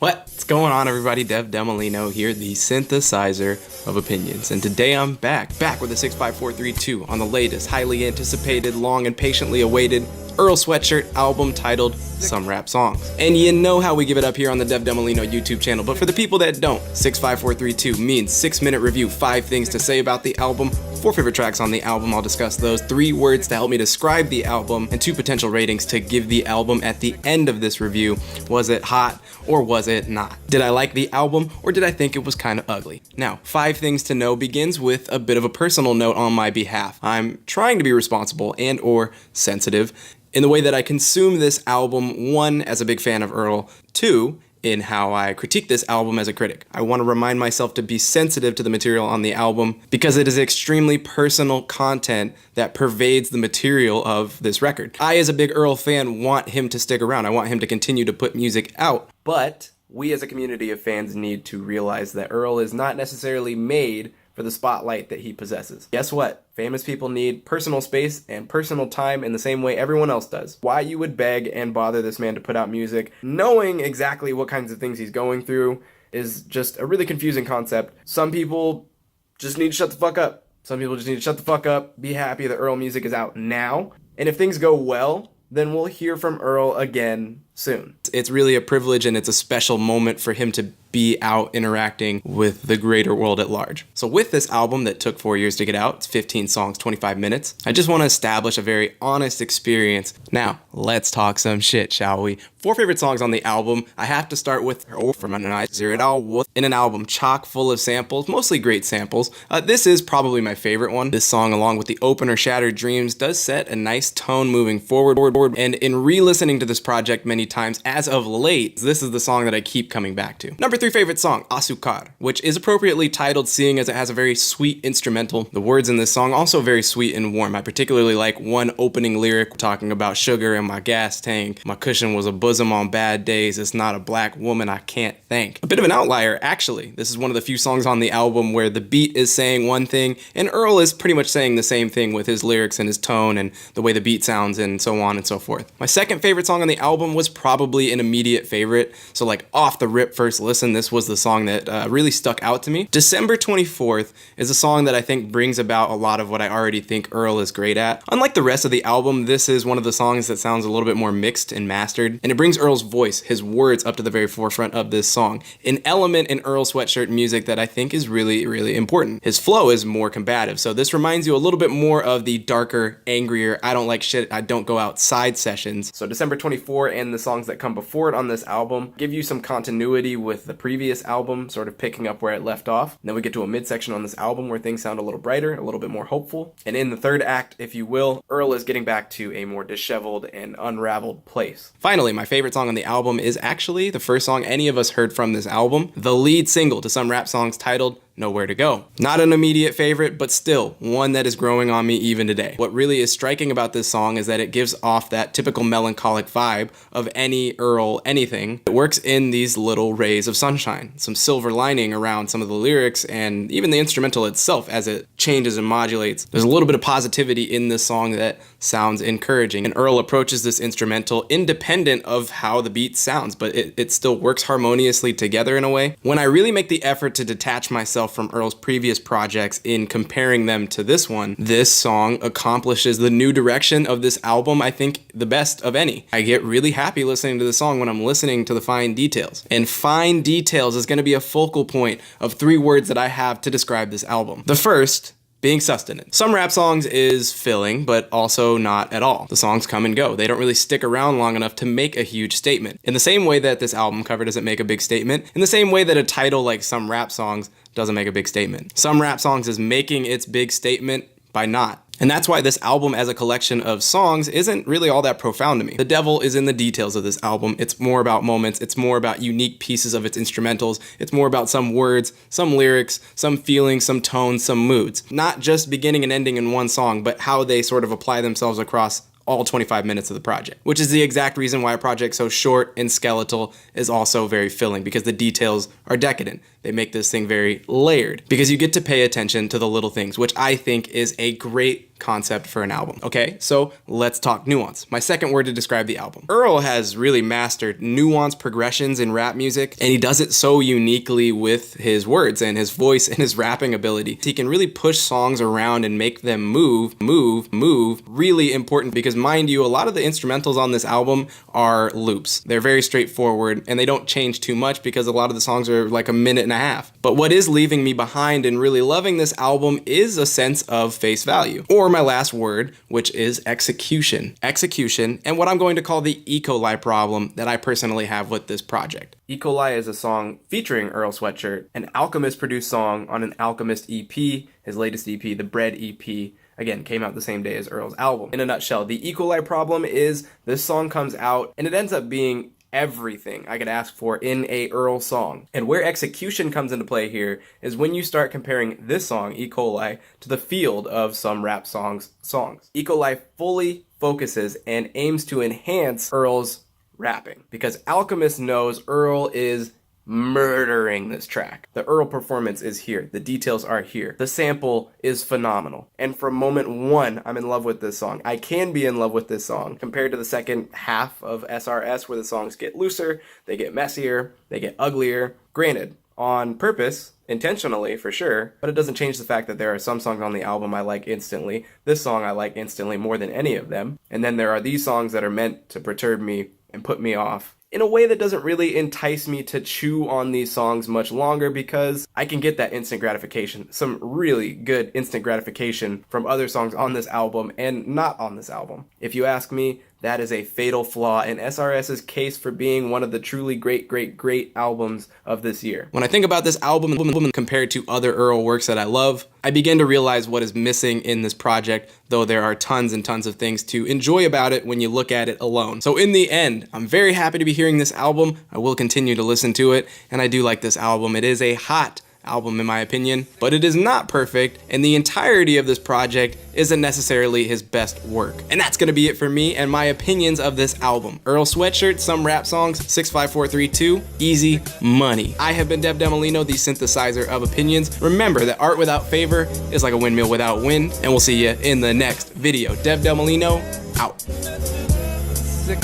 What's going on, everybody? Dev Del Molino here, the synthesizer of opinions. And today I'm back with a 65432 on the latest, highly anticipated, long and patiently awaited EARL Sweatshirt album titled Some Rap Songs. And you know how we give it up here on the Dev Del Molino YouTube channel, but for the people that don't, 65432 means 6-minute review, 5 things to say about the album, 4 favorite tracks on the album, I'll discuss those, 3 words to help me describe the album, and 2 potential ratings to give the album at the end of this review. Was it hot or was it not? Did I like the album or did I think it was kind of ugly? Now, 5 things to know begins with a bit of a personal note on my behalf. I'm trying to be responsible and or sensitive in the way that I consume this album, 1, as a big fan of EARL, 2, in how I critique this album as a critic. I want to remind myself to be sensitive to the material on the album because it is extremely personal content that pervades the material of this record. I, as a big EARL fan, want him to stick around. I want him to continue to put music out, but we as a community of fans need to realize that EARL is not necessarily made for the spotlight that he possesses. Guess what? Famous people need personal space and personal time in the same way everyone else does. Why you would beg and bother this man to put out music, knowing exactly what kinds of things he's going through, is just a really confusing concept. Some people just need to shut the fuck up. Some people just need to shut the fuck up, be happy that EARL music is out now, and if things go well, then we'll hear from EARL again soon. It's really a privilege and it's a special moment for him to be out interacting with the greater world at large. So with this album that took 4 years to get out, it's 15 songs, 25 minutes, I just want to establish a very honest experience. Now, let's talk some shit, shall we? 4 favorite songs on the album. I have to start with From an in an album chock full of samples, mostly great samples. This is probably my favorite one. This song, along with the opener Shattered Dreams, does set a nice tone moving forward. And in re-listening to this project many times as of late, this is the song that I keep coming back to. Number 3 favorite song, Azucar, which is appropriately titled seeing as it has a very sweet instrumental. The words in this song also very sweet and warm. I particularly like one opening lyric talking about sugar in my gas tank. My cushion was a bosom on bad days. It's not a black woman I can't thank. A bit of an outlier, actually. This is one of the few songs on the album where the beat is saying one thing and EARL is pretty much saying the same thing with his lyrics and his tone and the way the beat sounds and so on and so forth. My second favorite song on the album was probably an immediate favorite. So like off the rip first listen, this was the song that really stuck out to me. December 24th is a song that I think brings about a lot of what I already think EARL is great at. Unlike the rest of the album, this is one of the songs that sounds a little bit more mixed and mastered, and it brings EARL's voice, his words, up to the very forefront of this song. An element in EARL Sweatshirt music that I think is really, really important. His flow is more combative, so this reminds you a little bit more of the darker, angrier, I don't like shit, I don't go outside sessions. So December 24 and the songs that come before it on this album give you some continuity with the previous album, sort of picking up where it left off. And then we get to a midsection on this album where things sound a little brighter, a little bit more hopeful. And in the third act, if you will, EARL is getting back to a more disheveled and unraveled place. Finally, my favorite song on the album is actually the first song any of us heard from this album, the lead single to Some Rap Songs titled Nowhere to Go. Not an immediate favorite, but still one that is growing on me even today. What really is striking about this song is that it gives off that typical melancholic vibe of any EARL anything. It works in these little rays of sunshine, some silver lining around some of the lyrics and even the instrumental itself as it changes and modulates. There's a little bit of positivity in this song that sounds encouraging, and EARL approaches this instrumental independent of how the beat sounds, but it still works harmoniously together in a way. When I really make the effort to detach myself from EARL's previous projects in comparing them to this one, this song accomplishes the new direction of this album, I think, the best of any. I get really happy listening to the song when I'm listening to the fine details. And fine details is going to be a focal point of 3 words that I have to describe this album. The first being sustenance. Some rap songs is filling, but also not at all. The songs come and go. They don't really stick around long enough to make a huge statement. In the same way that this album cover doesn't make a big statement, in the same way that a title like Some Rap Songs doesn't make a big statement. Some Rap Songs is making its big statement by not. And that's why this album as a collection of songs isn't really all that profound to me. The devil is in the details of this album. It's more about moments. It's more about unique pieces of its instrumentals. It's more about some words, some lyrics, some feelings, some tones, some moods. Not just beginning and ending in one song, but how they sort of apply themselves across all 25 minutes of the project, which is the exact reason why a project so short and skeletal is also very filling, because the details are decadent. They make this thing very layered because you get to pay attention to the little things, which I think is a great concept for an album. Okay, so let's talk nuance. My second word to describe the album. Earl has really mastered nuance progressions in rap music, and he does it so uniquely with his words and his voice and his rapping ability. He can really push songs around and make them move. Really important because, mind you, a lot of the instrumentals on this album are loops. They're very straightforward and they don't change too much because a lot of the songs are like a minute and a half. But what is leaving me behind in really loving this album is a sense of face value, or my last word, which is execution. Execution, and what I'm going to call the E. coli problem that I personally have with this project. E. coli is a song featuring Earl Sweatshirt, an Alchemist produced song on an Alchemist EP. His latest EP, the Bread EP, again, came out the same day as Earl's album. In a nutshell, the E. coli problem is this song comes out and it ends up being everything I could ask for in a Earl song. And where execution comes into play here is when you start comparing this song, E. coli, to the field of some rap songs. E. coli fully focuses and aims to enhance Earl's rapping because Alchemist knows Earl is murdering this track. The Earl performance is here. The details are here. The sample is phenomenal. And from moment one, I'm in love with this song. I can be in love with this song compared to the second half of SRS where the songs get looser, they get messier, they get uglier. Granted, on purpose, intentionally for sure, but it doesn't change the fact that there are some songs on the album I like instantly. This song I like instantly more than any of them. And then there are these songs that are meant to perturb me and put me off in a way that doesn't really entice me to chew on these songs much longer because I can get that instant gratification, some really good instant gratification from other songs on this album and not on this album. If you ask me, that is a fatal flaw in SRS's case for being one of the truly great albums of this year. When I think about this album compared to other Earl works that I love, I begin to realize what is missing in this project, though there are tons and tons of things to enjoy about it when you look at it alone. So in the end, I'm very happy to be hearing this album. I will continue to listen to it, and I do like this album. It is a hot album in my opinion, but it is not perfect, and the entirety of this project isn't necessarily his best work. And that's gonna be it for me and my opinions of this album. Earl Sweatshirt, some rap songs, 65432, easy money. I have been Dev Del Molino, the synthesizer of opinions. Remember that art without favor is like a windmill without wind, and we'll see you in the next video. Dev Del Molino, out. Sick.